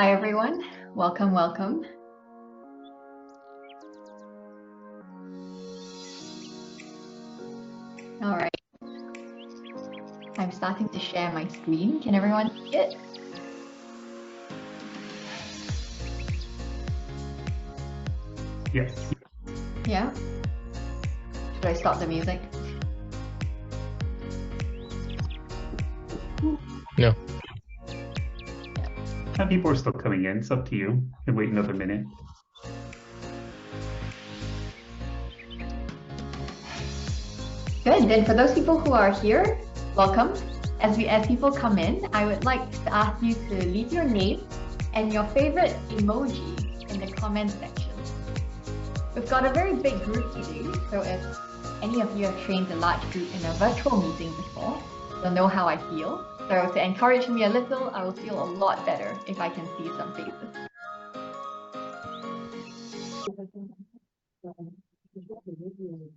Hi, everyone. Welcome, welcome. All right. I'm starting to share my screen. Can everyone see it? Yes. Yeah. Should I stop the music? No. People are still coming in. It's up to you. You can wait another minute. Good. Then for those people who are here, welcome. As people come in, I would like to ask you to leave your name and your favorite emoji in the comment section. We've got a very big group today, so if any of you have trained a large group in a virtual meeting before, you'll know how I feel. So to encourage me a little, I will feel a lot better if I can see some faces.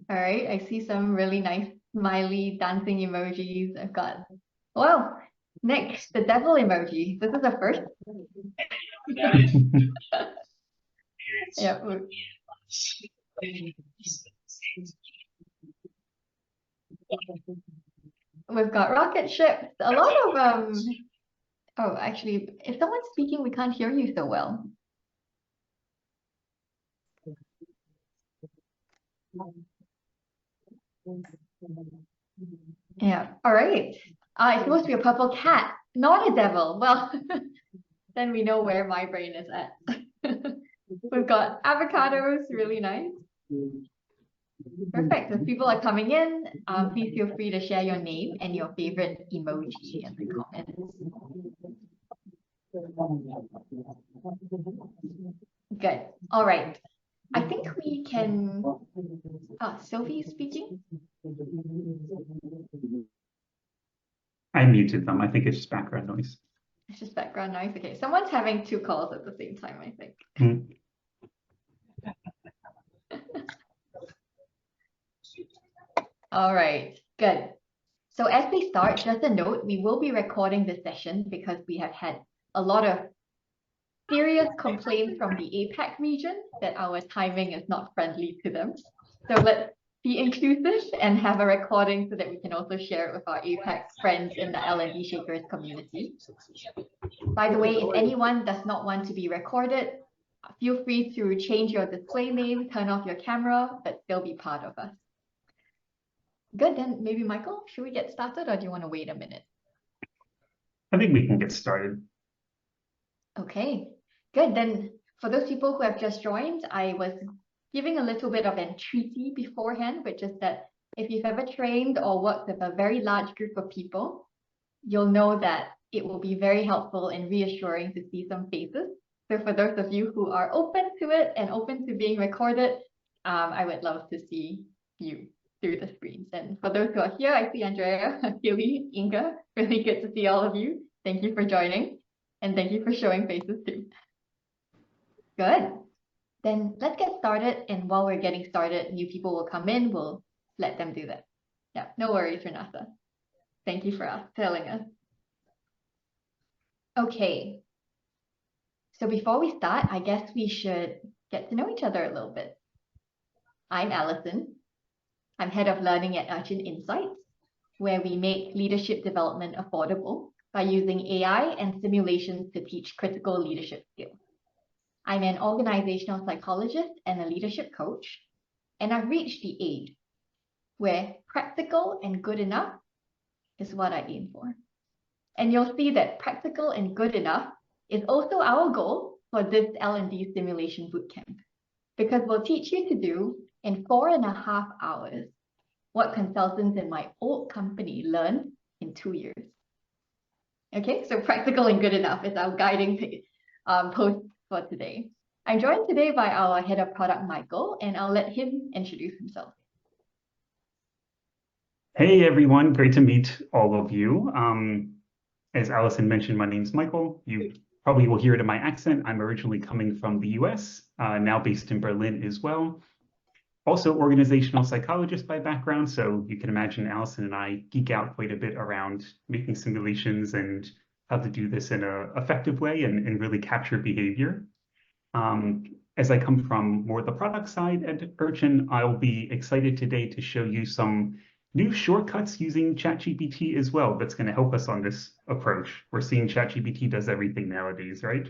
All right, I see some really nice smiley dancing emojis. I've got, well, next, the devil emoji. This is a first. Yeah. We've got rocket ships, a lot of oh, actually, if someone's speaking, we can't hear you so well. Yeah, all right. It's supposed to be a purple cat, not a devil. Well, then we know where my brain is at. We've got avocados, really nice. Perfect. If people are coming in, please feel free to share your name and your favorite emoji in the comments. Good. All right. I think we can. Sophie is speaking. I muted them. I think it's just background noise. It's just background noise. Okay, someone's having two calls at the same time, I think. All right, good. So as we start, just a note, we will be recording this session because we have had a lot of serious complaints from the APAC region that our timing is not friendly to them. So let's be inclusive and have a recording so that we can also share it with our APAC friends in the L&D Shakers community. By the way, if anyone does not want to be recorded, feel free to change your display name, turn off your camera, but still be part of us. Good, then maybe Michael, should we get started or do you want to wait a minute? I think we can get started. Okay, good. Then for those people who have just joined, I was giving a little bit of an treaty beforehand, which is that if you've ever trained or worked with a very large group of people, you'll know that it will be very helpful and reassuring to see some faces. So for those of you who are open to it and open to being recorded, I would love to see you through the screens. And for those who are here, I see Andrea, Achille, Inga. Really good to see all of you. Thank you for joining. And thank you for showing faces too. Good. Then let's get started. And while we're getting started, new people will come in. We'll let them do that. Yeah, no worries, Renata. Thank you for telling us. Okay. So before we start, I guess we should get to know each other a little bit. I'm Alison. I'm head of learning at Urchin Insights, where we make leadership development affordable by using AI and simulations to teach critical leadership skills. I'm an organizational psychologist and a leadership coach, and I've reached the age where practical and good enough is what I aim for. And you'll see that practical and good enough is also our goal for this L&D simulation bootcamp, because we'll teach you to do in 4.5 hours what consultants in my old company learned in 2 years. Okay, so practical and good enough is our guiding post for today. I'm joined today by our head of product, Michael, and I'll let him introduce himself. Hey, everyone. Great to meet all of you. As Alison mentioned, my name's Michael. You probably will hear it in my accent. I'm originally coming from the US, now based in Berlin as well. Also organizational psychologist by background, so you can imagine Alison and I geek out quite a bit around making simulations and how to do this in an effective way and really capture behavior. As I come from more the product side at Urchin, I'll be excited today to show you some new shortcuts using ChatGPT as well. That's going to help us on this approach. We're seeing ChatGPT does everything nowadays, right?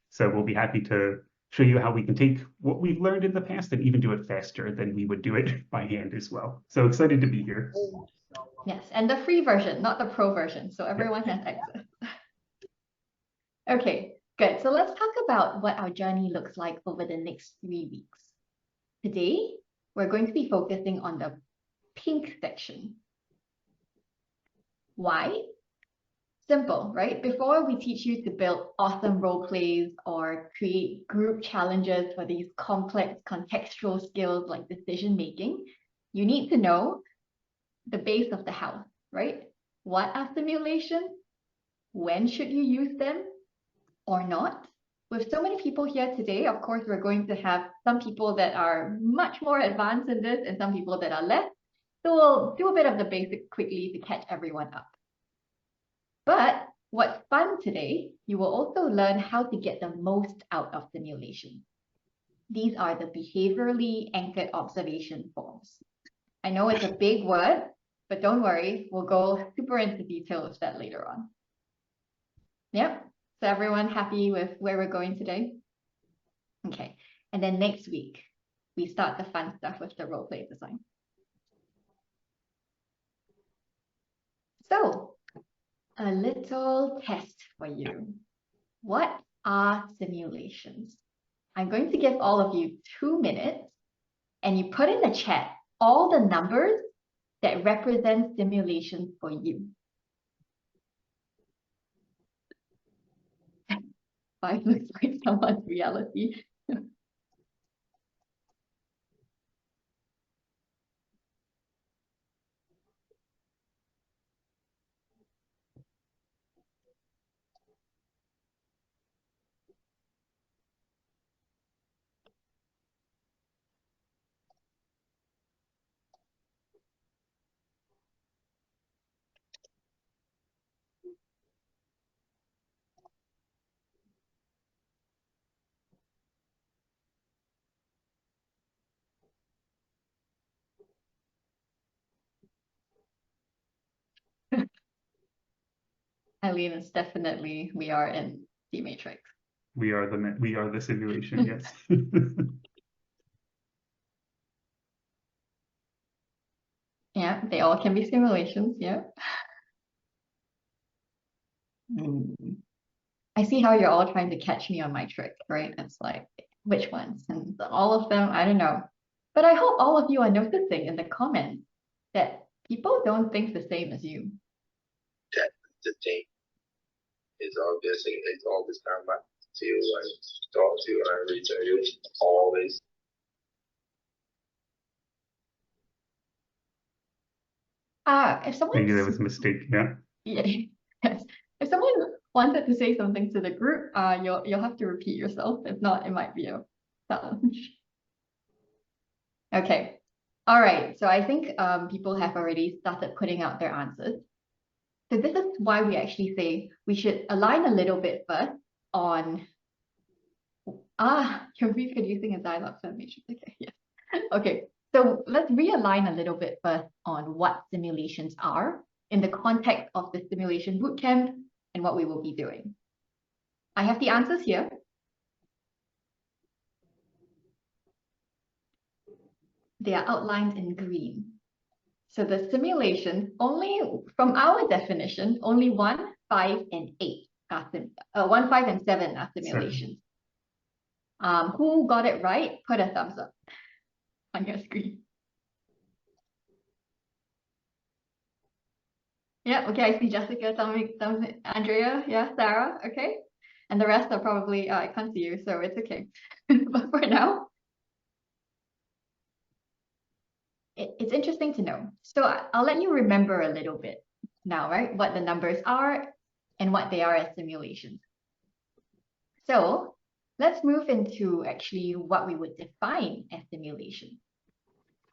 So we'll be happy to show you how we can take what we've learned in the past and even do it faster than we would do it by hand as well. So excited to be here. Yes, and the free version, not the pro version. So everyone has access. Okay, good. So let's talk about what our journey looks like over the next 3 weeks. Today, we're going to be focusing on the pink section. Why? Simple, right? Before we teach you to build awesome role plays or create group challenges for these complex contextual skills like decision making, you need to know the base of the house, right? What are simulations? When should you use them or not? With so many people here today, of course, we're going to have some people that are much more advanced in this and some people that are less. So we'll do a bit of the basics quickly to catch everyone up. But what's fun today, you will also learn how to get the most out of simulation. These are the behaviorally anchored observation forms. I know it's a big word, but don't worry, we'll go super into detail with that later on. Yep, so everyone happy with where we're going today? Okay, and then next week, we start the fun stuff with the role play design. So, a little test for you. What are simulations? I'm going to give all of you 2 minutes and you put in the chat all the numbers that represent simulations for you. 5 looks like someone's reality. Eileen is definitely, we are in the Matrix. We are the simulation, yes. Yeah, they all can be simulations, yeah. I see how you're all trying to catch me on my trick, right? It's like, which ones? And all of them, I don't know. But I hope all of you are noticing in the comments that people don't think the same as you. That the thing is all this, it's all this time I feel like talk to and research always. If someone Maybe that was a mistake, yeah. yes. If someone wanted to say something to the group, you'll have to repeat yourself. If not, it might be a challenge. Okay. All right. So I think people have already started putting out their answers. So this is why we actually say we should align a little bit first on you're reproducing a dialogue animation. Okay, yes. Okay. So let's realign a little bit first on what simulations are in the context of the simulation bootcamp and what we will be doing. I have the answers here. They are outlined in green. So the simulations, only from our definition, only 1, 5, and 8 are 1, 5, and 7 are simulations. Who got it right? Put a thumbs up on your screen. Yeah, okay, I see Jessica, thumbs, Andrea, yeah, Sarah, okay. And the rest are probably, I can't see you, so it's okay. But for now, it's interesting to know. So I'll let you remember a little bit now, right? What the numbers are and what they are as simulations. So let's move into actually what we would define as simulations.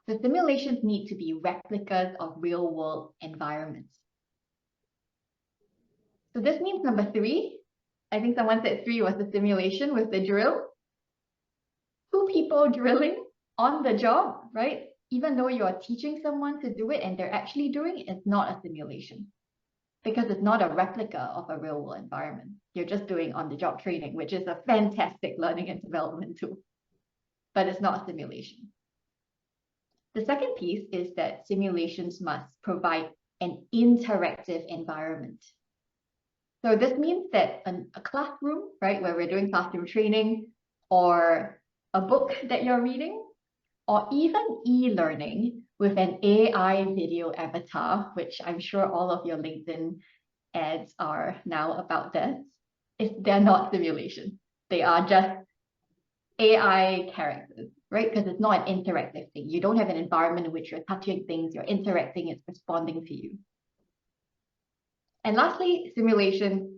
The simulations need to be replicas of real world environments. So this means number 3. I think someone said 3 was the simulation with the drill. 2 people drilling on the job, right? Even though you're teaching someone to do it and they're actually doing it, it's not a simulation because it's not a replica of a real world environment. You're just doing on-the-job training, which is a fantastic learning and development tool, but it's not a simulation. The second piece is that simulations must provide an interactive environment. So this means that a classroom, right, where we're doing classroom training, or a book that you're reading, or even e-learning with an AI video avatar, which I'm sure all of your LinkedIn ads are now about that, they're not simulation. They are just AI characters, right? Because it's not an interactive thing. You don't have an environment in which you're touching things, you're interacting, it's responding to you. And lastly, simulations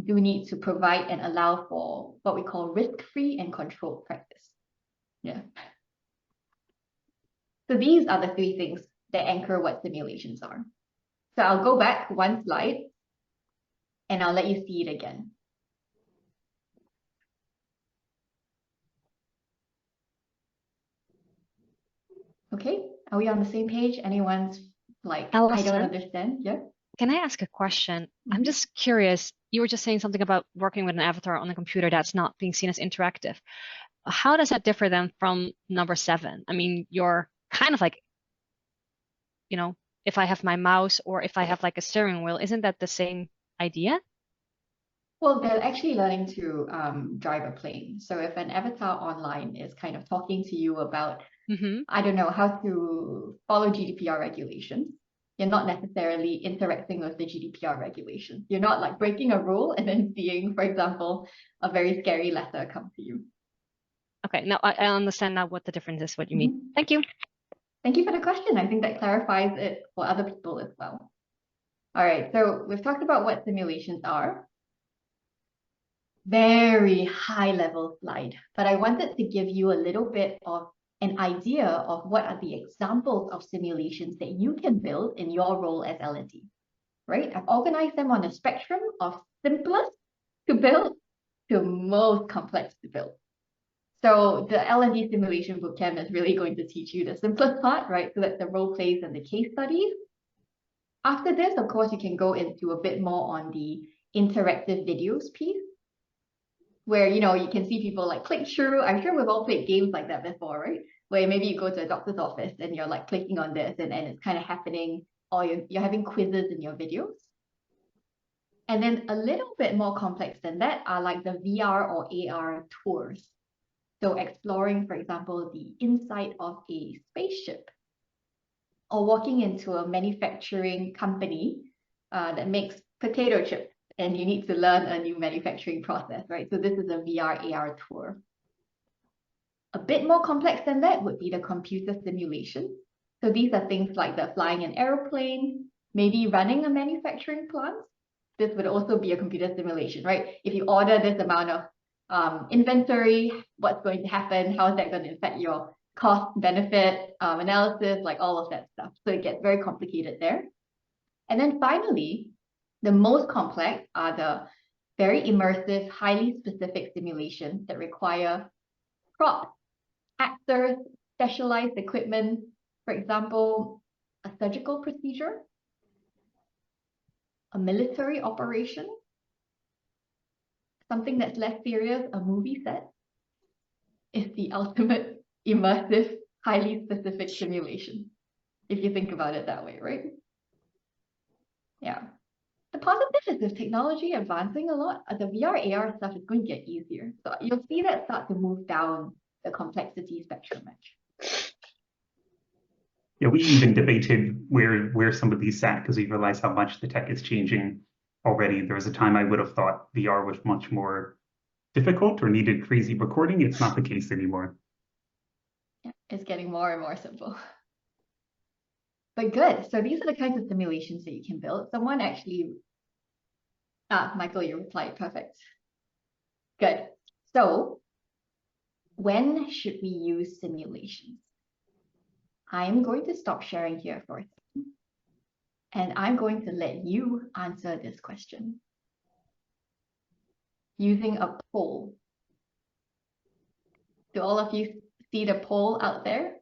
do need to provide and allow for what we call risk-free and controlled practice. Yeah. So these are the 3 things that anchor what simulations are. So I'll go back 1 slide and I'll let you see it again. Okay, are we on the same page? Anyone's like, I don't understand? Yeah. Can I ask a question? I'm just curious. You were just saying something about working with an avatar on a computer that's not being seen as interactive. How does that differ then from number 7? I mean, you're kind of like, you know, if I have my mouse or if I have like a steering wheel, isn't that the same idea? Well, they're actually learning to drive a plane. So if an avatar online is kind of talking to you about, I don't know, how to follow GDPR regulations, you're not necessarily interacting with the GDPR regulations. You're not like breaking a rule and then seeing, for example, a very scary letter come to you. Okay, now I understand now what the difference is, what you mean. Thank you. Thank you for the question. I think that clarifies it for other people as well. All right, so we've talked about what simulations are. Very high level slide, but I wanted to give you a little bit of an idea of what are the examples of simulations that you can build in your role as L&D, right? I've organized them on a spectrum of simplest to build to most complex to build. So the L&D simulation bootcamp is really going to teach you the simplest part, right? So that's the role plays and the case studies. After this, of course, you can go into a bit more on the interactive videos piece, where, you know, you can see people like click through. I'm sure we've all played games like that before, right? Where maybe you go to a doctor's office and you're like clicking on this and it's kind of happening, or you're having quizzes in your videos. And then a little bit more complex than that are like the VR or AR tours. So exploring, for example, the inside of a spaceship, or walking into a manufacturing company that makes potato chips, and you need to learn a new manufacturing process, right? So this is a VR AR tour. A bit more complex than that would be the computer simulation. So these are things like the flying an airplane, maybe running a manufacturing plant. This would also be a computer simulation, right? If you order this amount of inventory, what's going to happen? How is that going to affect your cost benefit analysis, like all of that stuff. So it gets very complicated there. And then finally, the most complex are the very immersive, highly specific simulations that require props, actors, specialized equipment. For example, a surgical procedure, a military operation, something that's less serious, a movie set, is the ultimate immersive, highly specific simulation, if you think about it that way, right? Yeah. The positive is with technology advancing a lot, the VR, AR stuff is going to get easier. So you'll see that start to move down the complexity spectrum edge. Yeah, we even debated where some of these sat because we realized how much the tech is changing already. There was a time I would have thought VR was much more difficult or needed crazy recording. It's not the case anymore. Yeah, it's getting more and more simple. But good. So these are the kinds of simulations that you can build. Someone actually, Michael, you replied, perfect. Good. So when should we use simulations? I'm going to stop sharing here for a second, and I'm going to let you answer this question. using a poll. Do all of you see the poll out there?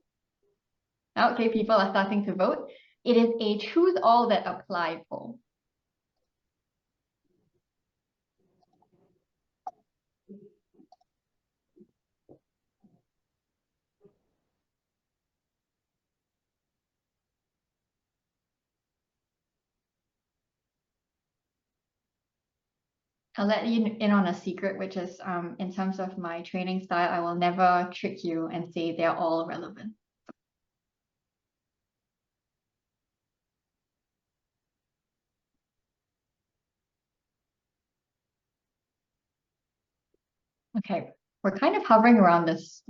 Okay, people are starting to vote. It is a choose all that apply poll. I'll let you in on a secret, which is in terms of my training style, I will never trick you and say they're all relevant. Okay, we're kind of hovering around this.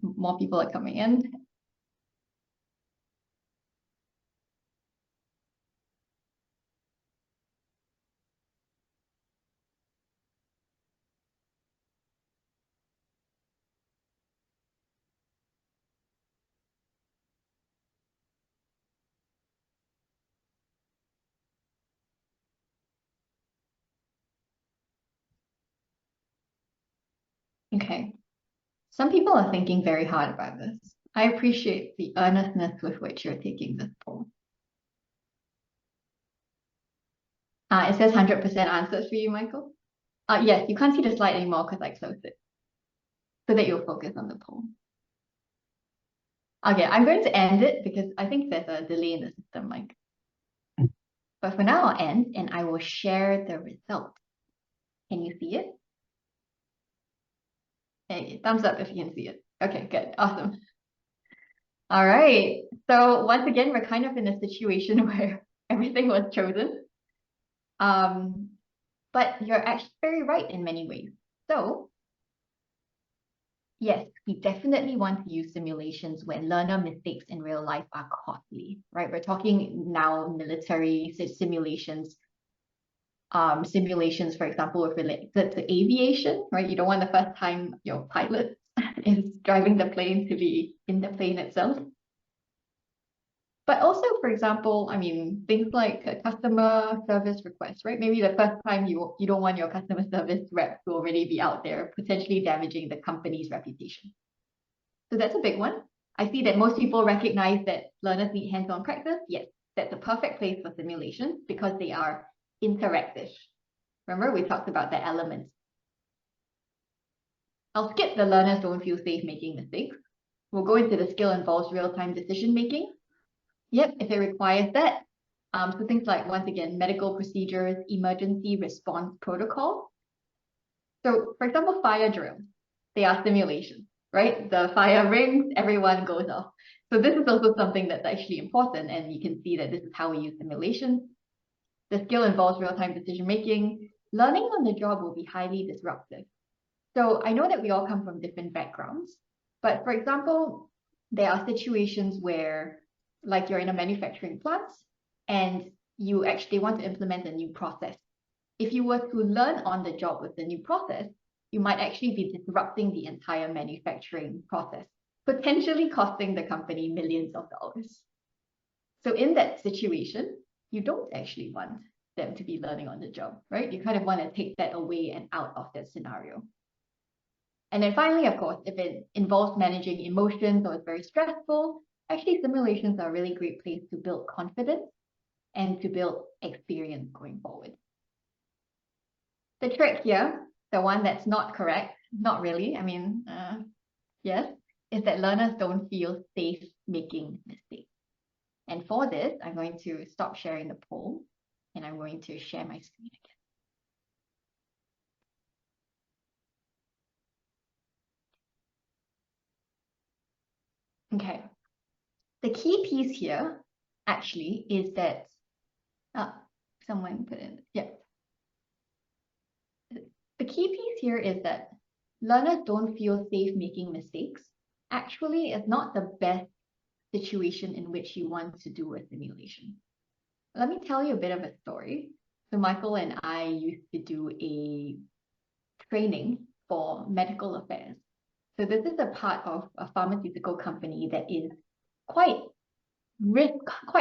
More people are coming in. Okay, some people are thinking very hard about this. I appreciate the earnestness with which you're taking this poll. It says 100% answers for you, Michael. Yes, you can't see the slide anymore because I closed it so that you'll focus on the poll. Okay, I'm going to end it because I think there's a delay in the system, Mike. But for now, I'll end and I will share the results. Can you see it? Hey, thumbs up if you can see it. Okay, good, awesome. All right, so once again, we're kind of in a situation where everything was chosen. But you're actually very right in many ways. So yes, we definitely want to use simulations where learner mistakes in real life are costly, right? We're talking now military simulations, simulations, for example, related to aviation, right? You don't want the first time your pilot is driving the plane to be in the plane itself. But also, for example, I mean, things like a customer service request, right? Maybe the first time you don't want your customer service rep to already be out there, potentially damaging the company's reputation. So that's a big one. I see that most people recognize that learners need hands-on practice. Yes, that's a perfect place for simulations because they are interactive. Remember, we talked about the elements. I'll skip the learners don't feel safe making mistakes. We'll go into the skill involves real-time decision making. Yep, if it requires that. So things like, once again, medical procedures, emergency response protocol. So for example, fire drills, they are simulations, right? The fire rings, everyone goes off. So this is also something that's actually important, and you can see that this is how we use simulations. The skill involves real-time decision-making. Learning on the job will be highly disruptive. So I know that we all come from different backgrounds, but for example, there are situations where, like you're in a manufacturing plant and you actually want to implement a new process. If you were to learn on the job with the new process, you might actually be disrupting the entire manufacturing process, potentially costing the company millions of dollars. So in that situation, you don't actually want them to be learning on the job, right? You kind of want to take that away and out of that scenario. And then finally, of course, if it involves managing emotions or it's very stressful, actually simulations are a really great place to build confidence and to build experience going forward. The trick here, the one that's not correct, not really, I mean, yes, is that learners don't feel safe making mistakes. And for this, I'm going to stop sharing the poll and I'm going to share my screen again. Okay. The key piece here actually is that, someone put in, yeah. The key piece here is that learners don't feel safe making mistakes. Actually, it's not the best situation in which you want to do a simulation. Let me tell you a bit of a story. So Michael and I used to do a training for medical affairs. So this is a part of a pharmaceutical company that is quite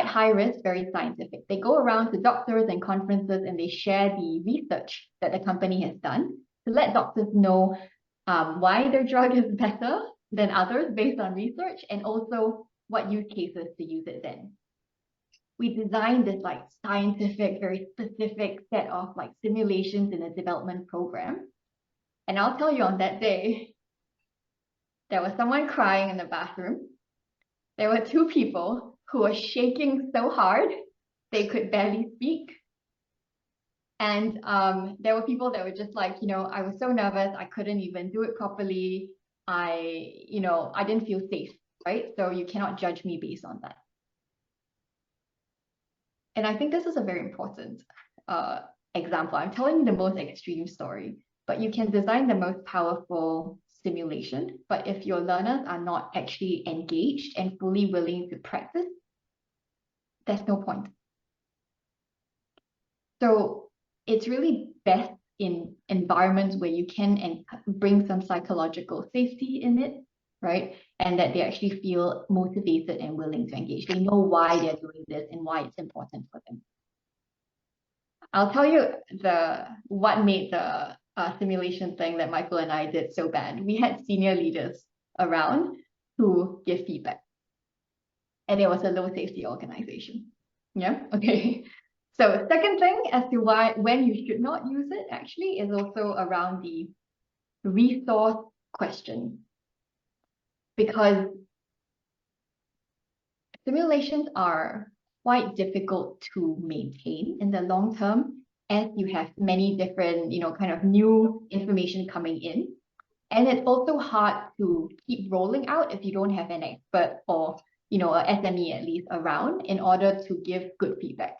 high risk, very scientific. They go around to doctors and conferences and they share the research that the company has done to let doctors know why their drug is better than others based on research, and also what use cases to use it then. We designed this like scientific, very specific set of like simulations in a development program. And I'll tell you, on that day, there was someone crying in the bathroom. There were two people who were shaking so hard they could barely speak. And there were people that were just like, I was so nervous, I couldn't even do it properly. I didn't feel safe, right? So you cannot judge me based on that. And I think this is a very important example. I'm telling you the most extreme story, but you can design the most powerful simulation. But if your learners are not actually engaged and fully willing to practice, there's no point. So it's really best in environments where you can bring some psychological safety in it, right? And that they actually feel motivated and willing to engage. They know why they're doing this and why it's important for them. I'll tell you what made the simulation thing that Michael and I did so bad. We had senior leaders around who give feedback. And it was a low safety organization. Yeah, okay. So second thing as to when you should not use it actually is also around the resource question. Because simulations are quite difficult to maintain in the long term, as you have many different, kind of new information coming in. And it's also hard to keep rolling out if you don't have an expert or, a SME at least around in order to give good feedback.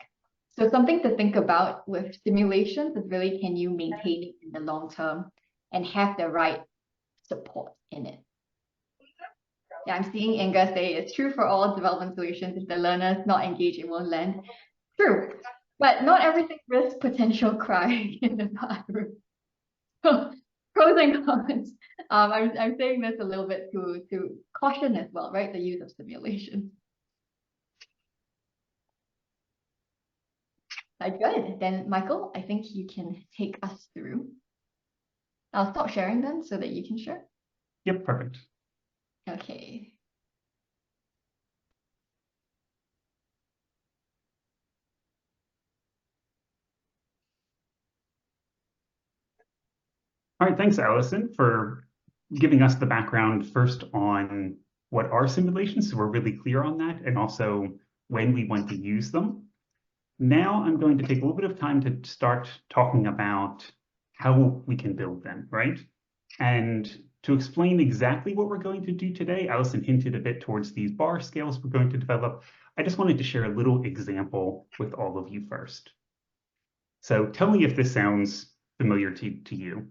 So something to think about with simulations is really, can you maintain it in the long term and have the right support in it? Yeah, I'm seeing Inga say it's true for all development solutions. If the learner is not engaged, it won't land. True, but not everything risks potential crying in the bathroom. Pros and cons. I'm saying this a little bit to caution as well, right? The use of simulation. Good. Then Michael, I think you can take us through. I'll stop sharing then so that you can share. Yep, perfect. Okay. All right, thanks, Allison, for giving us the background first on what are simulations, so we're really clear on that, and also when we want to use them. Now I'm going to take a little bit of time to start talking about how we can build them, right? And to explain exactly what we're going to do today, Allison hinted a bit towards these bar scales we're going to develop. I just wanted to share a little example with all of you first. So tell me if this sounds familiar to you.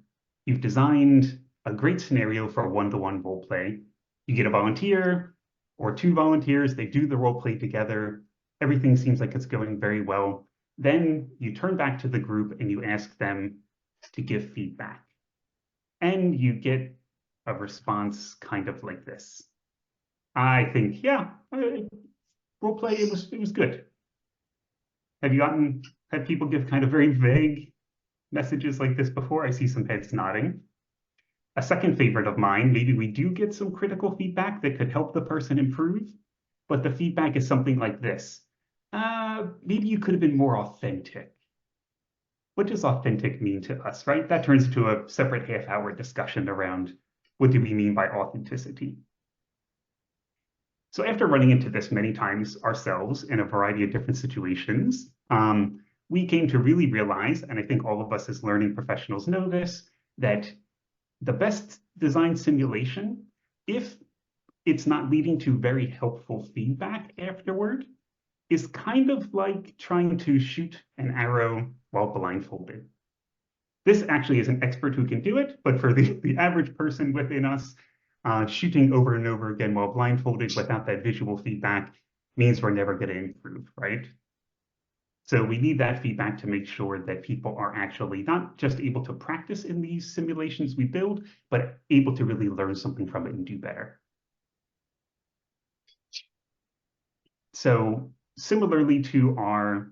You've designed a great scenario for a one-to-one role play. You get a volunteer or two volunteers, they do the role play together. Everything seems like it's going very well. Then you turn back to the group and you ask them to give feedback. And you get a response kind of like this. I think, yeah, role play, it was good. Have you had people give kind of very vague messages like this before? I see some heads nodding. A second favorite of mine, maybe we do get some critical feedback that could help the person improve, but the feedback is something like this. Maybe you could have been more authentic. What does authentic mean to us, right? That turns into a separate half-hour discussion around what do we mean by authenticity. So after running into this many times ourselves in a variety of different situations, we came to really realize, and I think all of us as learning professionals know this, that the best design simulation, if it's not leading to very helpful feedback afterward, is kind of like trying to shoot an arrow while blindfolded. This actually is an expert who can do it, but for the average person within us, shooting over and over again while blindfolded without that visual feedback means we're never going to improve, right? So we need that feedback to make sure that people are actually not just able to practice in these simulations we build, but able to really learn something from it and do better. So similarly to our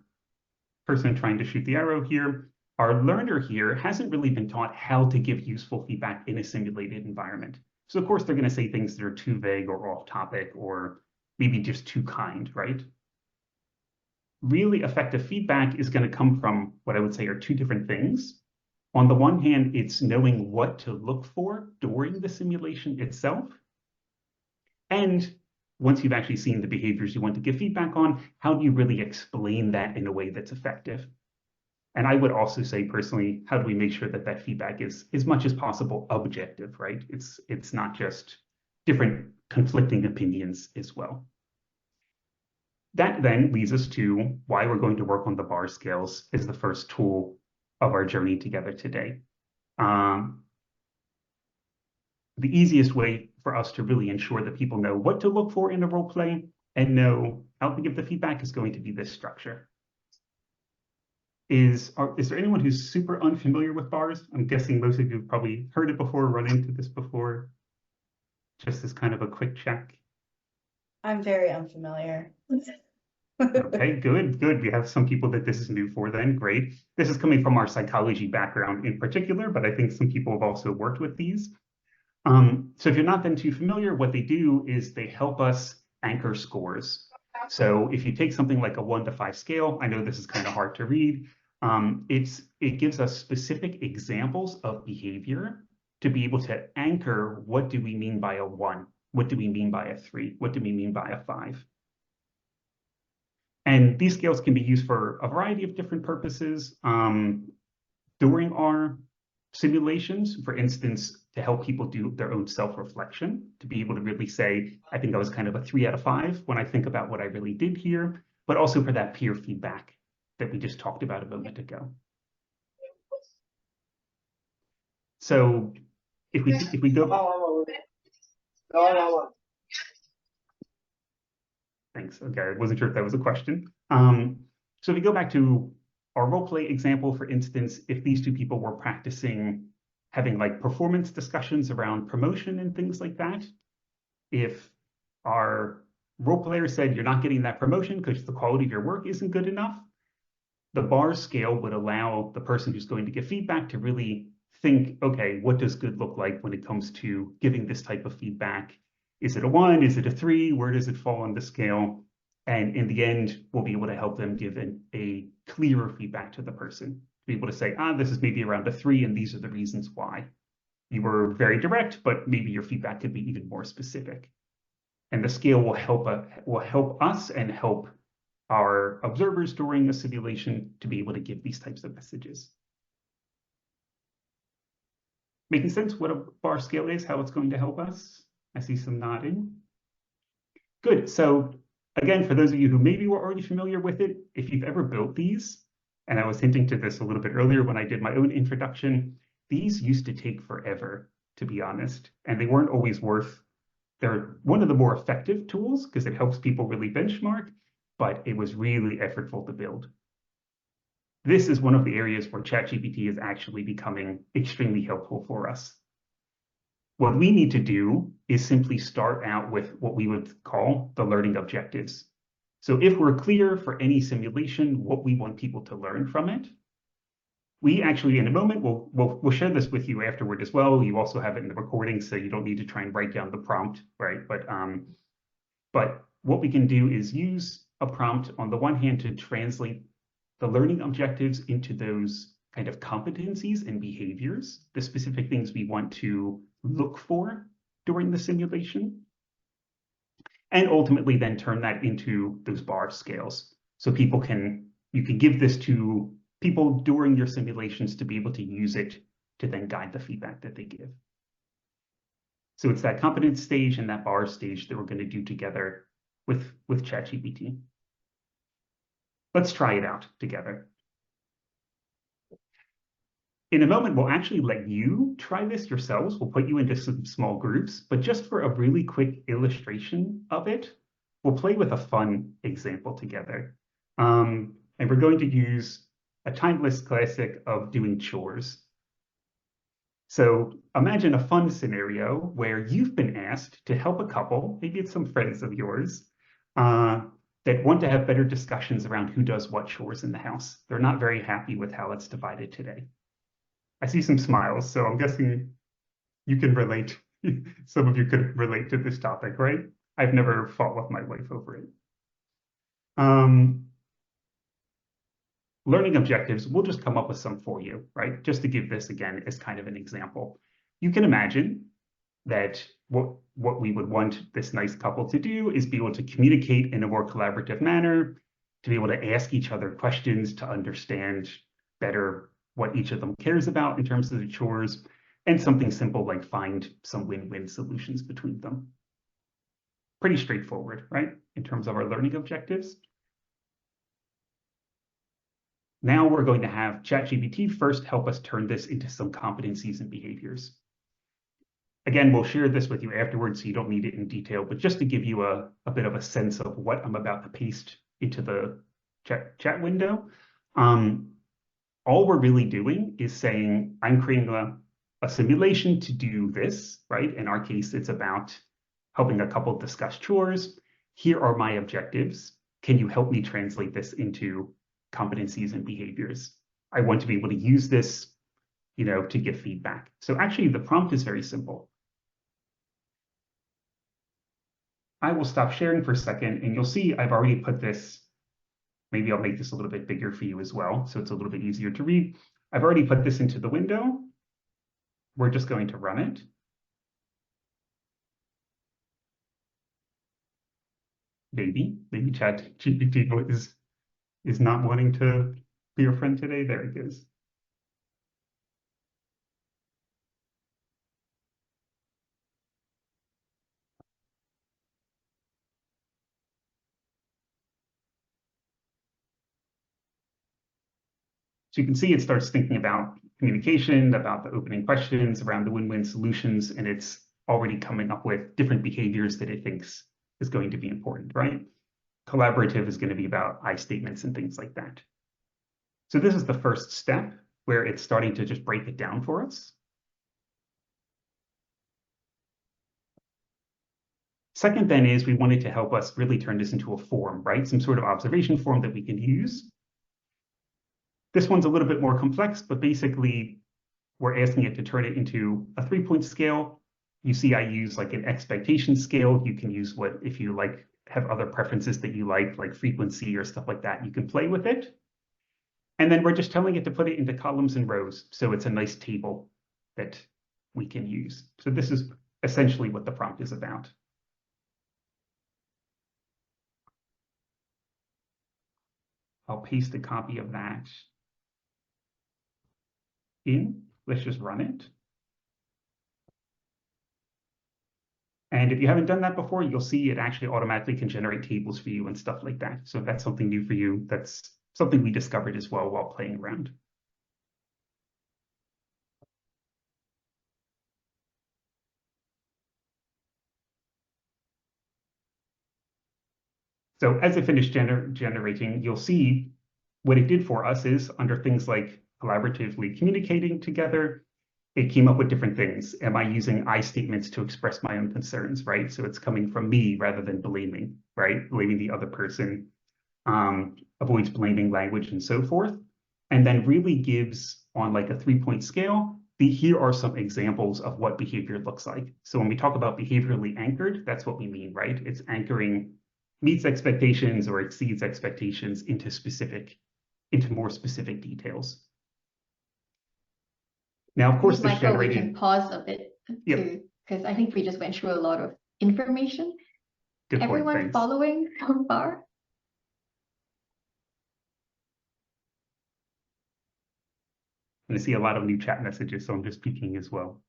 person trying to shoot the arrow here, our learner here hasn't really been taught how to give useful feedback in a simulated environment. So of course, they're going to say things that are too vague or off topic or maybe just too kind, right? Really effective feedback is going to come from what I would say are two different things. On the one hand, it's knowing what to look for during the simulation itself. And once you've actually seen the behaviors you want to give feedback on, how do you really explain that in a way that's effective? And I would also say personally, how do we make sure that that feedback is as much as possible objective, right? It's not just different conflicting opinions as well. That then leads us to why we're going to work on the bar scales as the first tool of our journey together today. The easiest way for us to really ensure that people know what to look for in a role play and know how to give the feedback is going to be this structure. Is there anyone who's super unfamiliar with bars? I'm guessing most of you have probably heard it before, run into this before. Just as kind of a quick check. I'm very unfamiliar. Okay, good. We have some people that this is new for then, great. This is coming from our psychology background in particular, but I think some people have also worked with these. So if you're not then too familiar, what they do is they help us anchor scores. So if you take something like a 1 to 5 scale, I know this is kind of hard to read, it gives us specific examples of behavior to be able to anchor what do we mean by a 1? What do we mean by a 3? What do we mean by a 5? And these scales can be used for a variety of different purposes. During our simulations, for instance, to help people do their own self-reflection, to be able to really say, I think I was kind of a 3 out of 5 when I think about what I really did here, but also for that peer feedback that we just talked about a moment ago. So if we go, thanks. Okay, I wasn't sure if that was a question. So if we go back to our role play example, for instance, if these two people were practicing having like performance discussions around promotion and things like that, if our role player said you're not getting that promotion because the quality of your work isn't good enough, the bar scale would allow the person who's going to give feedback to really think, okay, what does good look like when it comes to giving this type of feedback? Is it a 1? Is it a 3? Where does it fall on the scale? And in the end, we'll be able to help them give a clearer feedback to the person, to be able to say, this is maybe around a 3, and these are the reasons why. You were very direct, but maybe your feedback could be even more specific. And the scale will help us and help our observers during a simulation to be able to give these types of messages. Making sense what a bar scale is, how it's going to help us? I see some nodding. Good. So again, for those of you who maybe were already familiar with it, if you've ever built these, and I was hinting to this a little bit earlier when I did my own introduction, these used to take forever, to be honest, and they weren't always they're one of the more effective tools because it helps people really benchmark, but it was really effortful to build. This is one of the areas where ChatGPT is actually becoming extremely helpful for us. What we need to do is simply start out with what we would call the learning objectives. So if we're clear for any simulation, what we want people to learn from it, we actually, in a moment, we'll share this with you afterward as well. You also have it in the recording, so you don't need to try and write down the prompt, right? But what we can do is use a prompt on the one hand to translate the learning objectives into those kind of competencies and behaviors, the specific things we want to look for during the simulation, and ultimately then turn that into those bar scales. So you can give this to people during your simulations to be able to use it to then guide the feedback that they give. So it's that competence stage and that bar stage that we're going to do together with ChatGPT. Let's try it out together. In a moment, we'll actually let you try this yourselves. We'll put you into some small groups, but just for a really quick illustration of it, we'll play with a fun example together. And we're going to use a timeless classic of doing chores. So imagine a fun scenario where you've been asked to help a couple, maybe it's some friends of yours, that want to have better discussions around who does what chores in the house. They're not very happy with how it's divided today. I see some smiles, so I'm guessing you can relate. Some of you could relate to this topic, right? I've never fought with my wife over it. Learning objectives, we'll just come up with some for you, right? Just to give this again as kind of an example. You can imagine that what we would want this nice couple to do is be able to communicate in a more collaborative manner, to be able to ask each other questions, to understand better what each of them cares about in terms of the chores, and something simple like find some win-win solutions between them. Pretty straightforward, right? In terms of our learning objectives. Now we're going to have ChatGPT first help us turn this into some competencies and behaviors. Again, we'll share this with you afterwards, so you don't need it in detail, but just to give you a bit of a sense of what I'm about to paste into the chat window. All we're really doing is saying, I'm creating a simulation to do this, right? In our case, it's about helping a couple discuss chores. Here are my objectives. Can you help me translate this into competencies and behaviors? I want to be able to use this, to give feedback. So actually, the prompt is very simple. I will stop sharing for a second, and you'll see I've already put this. Maybe I'll make this a little bit bigger for you as well, so it's a little bit easier to read. I've already put this into the window. We're just going to run it. Maybe ChatGPT is not wanting to be your friend today. There it goes. So you can see it starts thinking about communication, about the opening questions, around the win-win solutions, and it's already coming up with different behaviors that it thinks is going to be important, right? Collaborative is going to be about I statements and things like that. So this is the first step where it's starting to just break it down for us. Second then is we wanted to help us really turn this into a form, right? Some sort of observation form that we can use. This one's a little bit more complex, but basically we're asking it to turn it into a 3-point scale. You see I use like an expectation scale. You can use if you have other preferences that you like frequency or stuff like that, you can play with it. And then we're just telling it to put it into columns and rows. So it's a nice table that we can use. So this is essentially what the prompt is about. I'll paste a copy of that in. Let's just run it. And if you haven't done that before, you'll see it actually automatically can generate tables for you and stuff like that. So if that's something new for you, that's something we discovered as well while playing around. So as it finished generating, you'll see what it did for us is under things like collaboratively communicating together, it came up with different things. Am I using I statements to express my own concerns, right? So it's coming from me rather than blaming, right? Blaming the other person, avoids blaming language and so forth. And then really gives on like a 3-point scale, here are some examples of what behavior looks like. So when we talk about behaviorally anchored, that's what we mean, right? It's anchoring meets expectations or exceeds expectations into more specific details. Now, of course, this Michael, we generated. can pause a bit too, because I think we just went through a lot of information. Good point, Everyone thanks. following so far? And I see a lot of new chat messages, so I'm just peeking as well.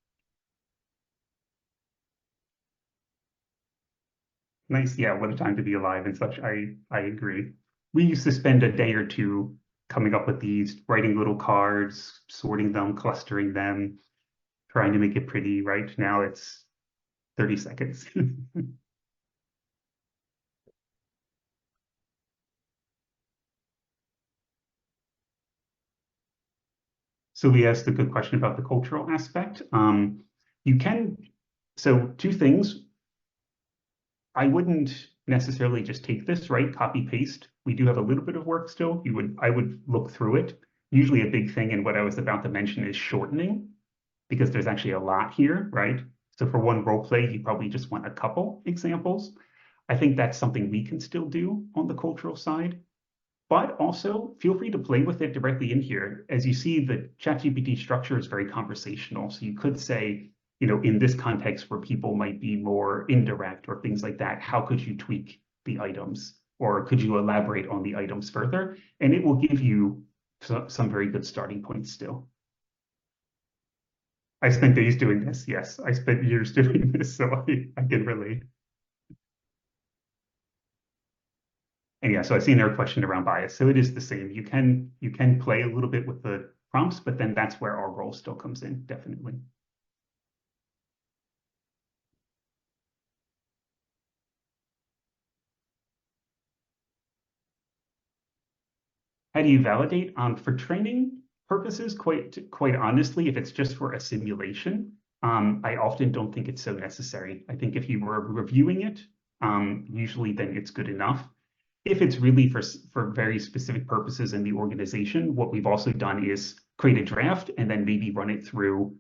Nice, yeah, what a time to be alive and such. I agree. We used to spend a day or two coming up with these, writing little cards, sorting them, clustering them, trying to make it pretty. Right now it's 30 seconds. So we asked a good question about the cultural aspect. So 2 things. I wouldn't necessarily just take this, right? Copy paste. We do have a little bit of work still. I would look through it. Usually a big thing, and what I was about to mention is shortening, because there's actually a lot here, right? So for one role play, you probably just want a couple examples. I think that's something we can still do on the cultural side. But also feel free to play with it directly in here. As you see, the ChatGPT structure is very conversational. So you could say, in this context where people might be more indirect or things like that, how could you tweak the items? Or could you elaborate on the items further? And it will give you some very good starting points still. I spent days doing this. Yes, I spent years doing this, so I can relate. And yeah, so I see another question around bias. So it is the same. You can play a little bit with the prompts, but then that's where our role still comes in, definitely. How do you validate? For training purposes, quite honestly, if it's just for a simulation, I often don't think it's so necessary. I think if you were reviewing it, usually then it's good enough. If it's really for very specific purposes in the organization, what we've also done is create a draft and then maybe run it through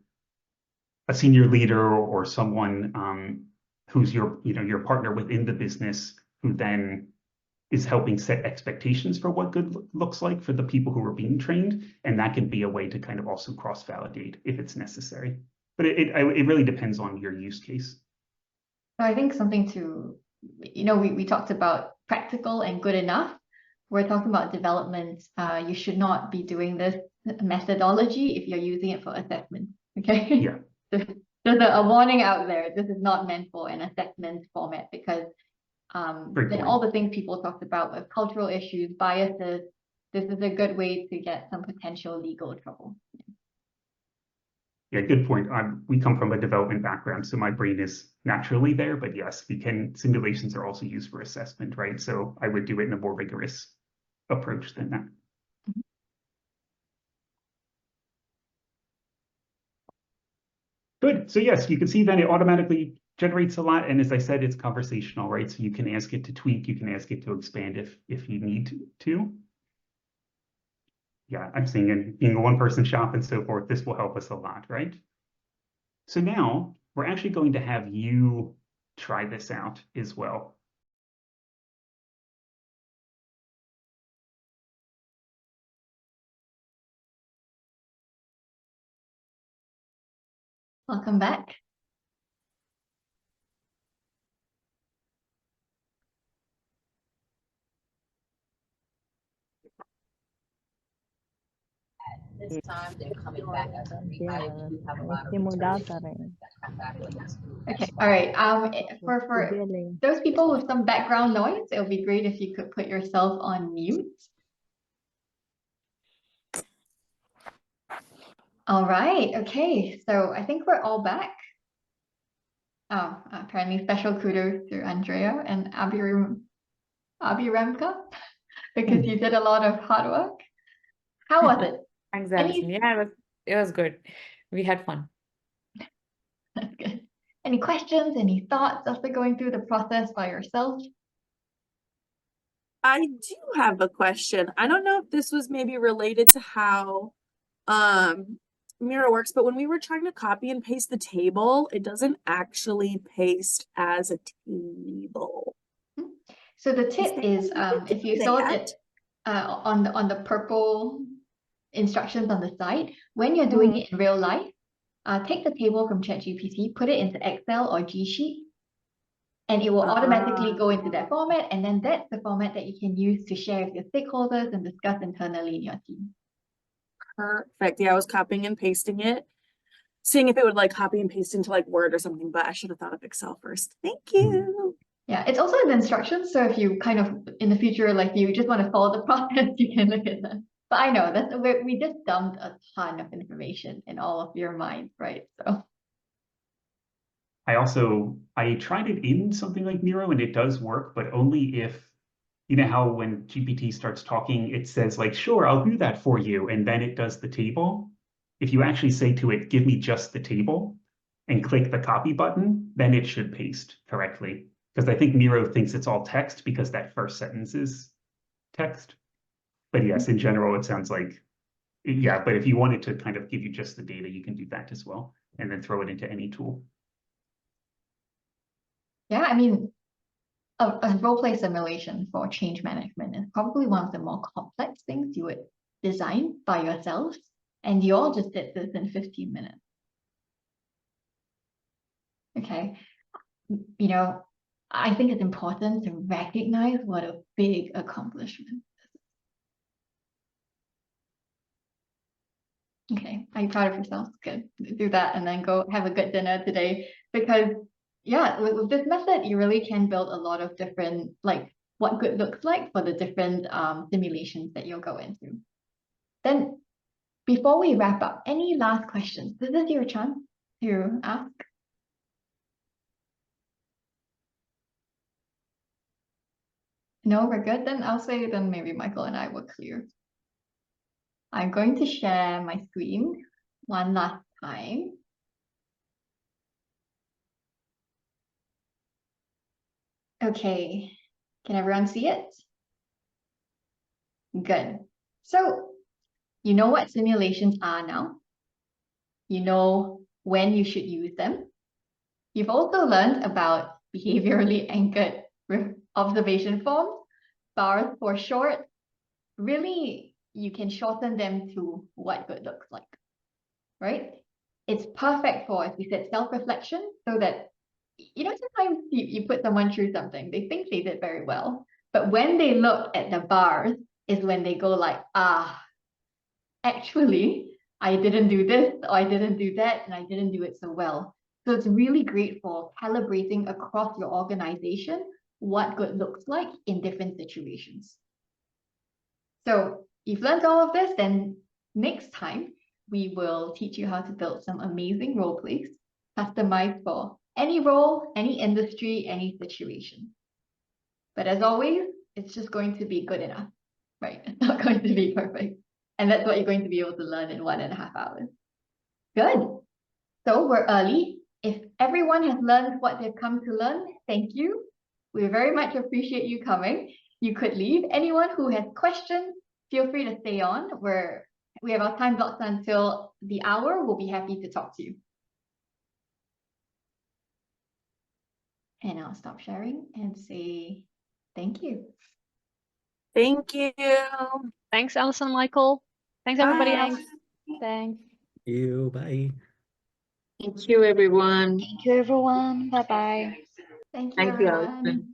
a senior leader or someone who's your partner within the business, who then is helping set expectations for what good looks like for the people who are being trained. And that can be a way to kind of also cross-validate if it's necessary. But it really depends on your use case. So I think something to, we talked about practical and good enough. We're talking about development. You should not be doing this methodology if you're using it for assessment. Okay. Yeah. There's a warning out there. This is not meant for an assessment format, because then all the things people talked about with cultural issues, biases, this is a good way to get some potential legal trouble. Yeah, good point. We come from a development background, so my brain is naturally there, but yes, simulations are also used for assessment, right? So I would do it in a more rigorous approach than that. Good. So yes, you can see that it automatically generates a lot. And as I said, it's conversational, right? So you can ask it to tweak, you can ask it to expand if you need to. Yeah, I'm seeing it being a one-person shop and so forth, this will help us a lot, right? So now we're actually going to have you try this out as well. Welcome back. This time they're coming back as a rewrite. We have a lot of return. Okay, all right. For those people with some background noise, it would be great if you could put yourself on mute. All right, okay, so I think we're all back. Oh, apparently special kudos to Andrea and Abhiramka, because you did a lot of hard work. How was it? Thanks, Alison. Yeah, it was good. We had fun. That's good. Any questions, any thoughts after going through the process by yourself? I do have a question. I don't know if this was maybe related to how Miro works, but when we were trying to copy and paste the table, it doesn't actually paste as a table. So the tip is if you saw it on the purple instructions on the side, when you're doing it in real life, take the table from ChatGPT, put it into Excel or G Sheet, and it will automatically go into that format. And then that's the format that you can use to share with your stakeholders and discuss internally in your team. Perfect. Yeah, I was copying and pasting it, seeing if it would like copy and paste into like Word or something, but I should have thought of Excel first. Thank you. Yeah, it's also in the instructions. So if you kind of in the future, like you just want to follow the process, you can look at that. But I know that we just dumped a ton of information in all of your minds, right? So I tried it in something like Miro and it does work, but only if, you know how when GPT starts talking, it says like, sure, I'll do that for you. And then it does the table. If you actually say to it, give me just the table and click the copy button, then it should paste correctly. Because I think Miro thinks it's all text because that first sentence is text. But yes, in general, it sounds like, yeah, but if you wanted to kind of give you just the data, you can do that as well, and then throw it into any tool. Yeah, I mean, a role play simulation for change management is probably one of the more complex things you would design by yourself. And you all just did this in 15 minutes. Okay. You know, I think it's important to recognize what a big accomplishment this is. Okay, are you proud of yourself? Good. Do that and then go have a good dinner today. Because yeah, with this method, you really can build a lot of different, like what good looks like for the different simulations that you'll go into. Then before we wrap up, any last questions? This is your chance to ask. No, we're good. Then I'll say then maybe Michael and I were clear. I'm going to share my screen one last time. Okay, can everyone see it? Good. So you know what simulations are now. You know when you should use them. You've also learned about behaviorally anchored observation forms, bars for short. Really, you can shorten them to what good looks like, right? It's perfect for, as we said, self-reflection, so that, you know, sometimes you put someone through something, they think they did very well, but when they look at the bars is when they go like, ah, actually, I didn't do this, or I didn't do that, and I didn't do it so well. So it's really great for calibrating across your organization what good looks like in different situations. So you've learned all of this, then next time we will teach you how to build some amazing role plays, customized for any role, any industry, any situation. But as always, it's just going to be good enough, right? It's not going to be perfect. And that's what you're going to be able to learn in 1.5 hours. Good. So we're early. If everyone has learned what they've come to learn, thank you. We very much appreciate you coming. You could leave. Anyone who has questions, feel free to stay on. We have our time blocked until the hour. We'll be happy to talk to you. And I'll stop sharing and say thank you. Thank you. Thanks, Alison, Michael. Thanks, everybody Bye. else. Thanks. You, bye. Thank you, everyone. Thank you, everyone. Bye-bye. Thank you, Thank you, everyone. Alison.